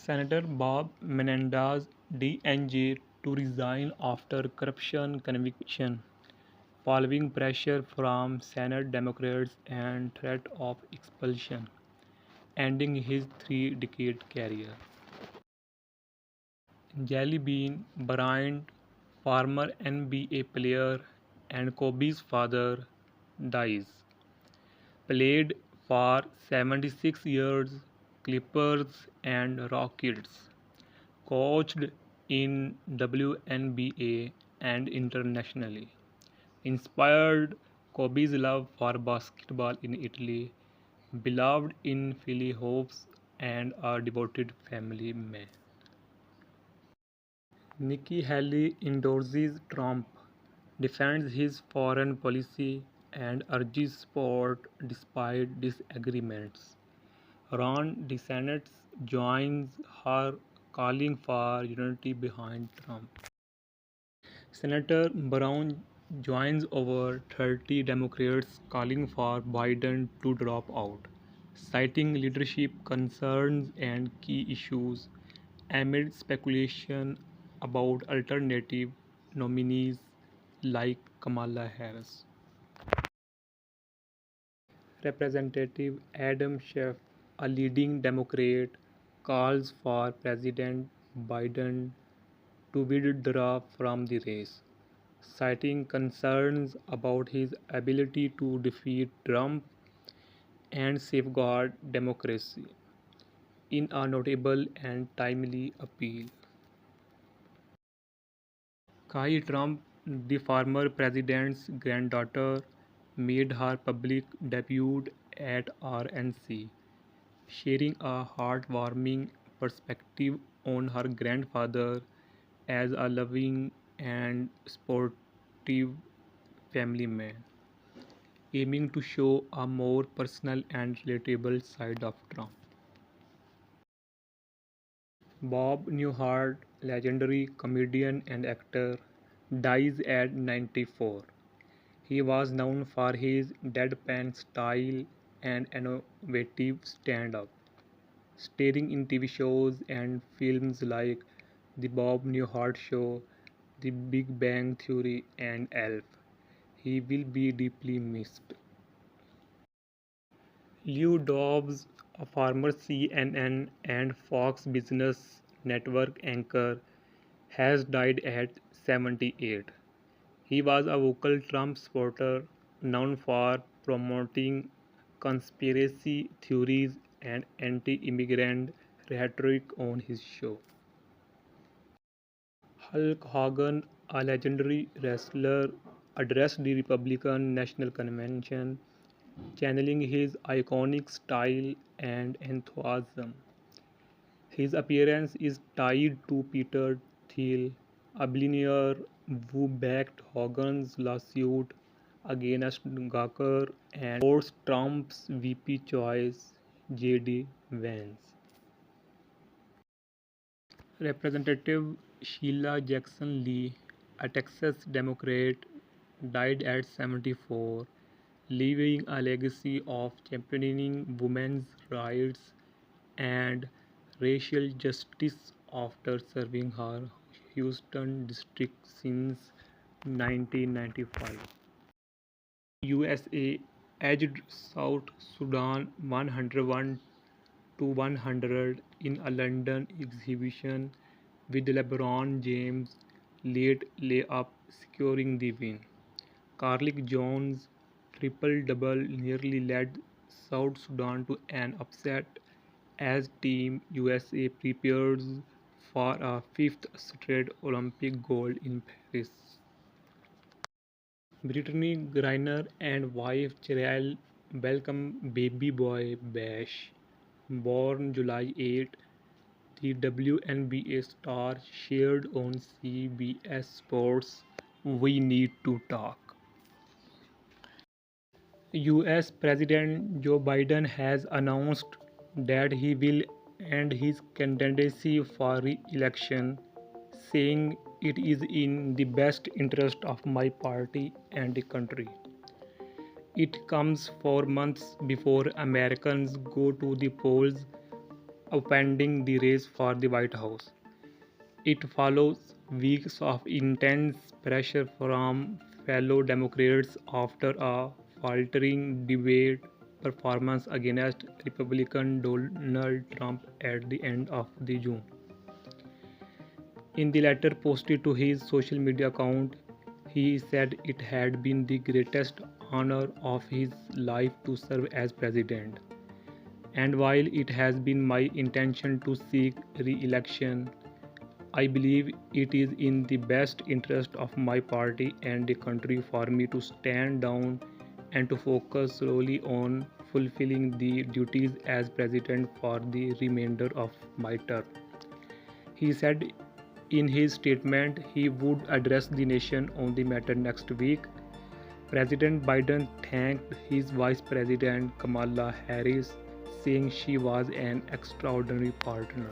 Senator Bob Menendez DNJ to resign after corruption conviction, following pressure from Senate Democrats and threat of expulsion, ending his 3-decade career. Jelly Bean Bryant, former NBA player and Kobe's father, dies. Played for 76 years, Clippers and Rockets. Coached in WNBA and internationally. Inspired Kobe's love for basketball in Italy, beloved in Philly hopes, and a devoted family man. Nikki Haley endorses Trump, defends his foreign policy, and urges support despite disagreements. Ron DeSantis joins her, calling for unity behind Trump. Senator Brown joins over 30 Democrats calling for Biden to drop out, citing leadership concerns and key issues amid speculation about alternative nominees like Kamala Harris. Representative Adam Schiff, a leading Democrat, calls for President Biden to withdraw from the race, citing concerns about his ability to defeat Trump and safeguard democracy. In a notable and timely appeal, Kai Trump, the former president's granddaughter, made her public debut at RNC, sharing a heartwarming perspective on her grandfather as a loving and sportive family man, aiming to show a more personal and relatable side of Trump. Bob Newhart, legendary comedian and actor, dies at 94. He was known for his deadpan style and innovative stand up, starring in TV shows and films like The Bob Newhart Show, The Big Bang Theory, and Elf. He will be deeply missed. Lou Dobbs, a former CNN and Fox Business Network anchor, has died at 78. He was a vocal Trump supporter known for promoting conspiracy theories and anti immigrant rhetoric on his show. Hulk Hogan, a legendary wrestler, addressed the Republican National Convention, channeling his iconic style and enthusiasm. His appearance is tied to Peter Thiel, a billionaire who backed Hogan's lawsuit against Gawker and supports Trump's VP choice, J.D. Vance. Representative Sheila Jackson Lee, a Texas Democrat, died at 74, leaving a legacy of championing women's rights and racial justice after serving her Houston district since 1995. USA edged South Sudan 101 to 100 in a London exhibition with LeBron James' late layup securing the win. Carlik Jones' triple-double nearly led South Sudan to an upset as Team USA prepares for a fifth straight Olympic gold in Paris. Brittany Griner and wife Cheryl welcome baby boy Bash, born July 8. The WNBA star shared on CBS Sports We Need to Talk. US President Joe Biden has announced that he will end his candidacy for re-election, saying it is in the best interest of my party and the country. It comes 4 months before Americans go to the polls, opening the race for the White House. It follows weeks of intense pressure from fellow Democrats after a faltering debate performance against Republican Donald Trump at the end of the June. In the letter posted to his social media account, he said it had been the greatest honor of his life to serve as president. And while it has been my intention to seek re election, I believe it is in the best interest of my party and the country for me to stand down and to focus solely on fulfilling the duties as president for the remainder of my term. He said in his statement he would address the nation on the matter next week. President Biden thanked his Vice President Kamala Harris, saying she was an extraordinary partner.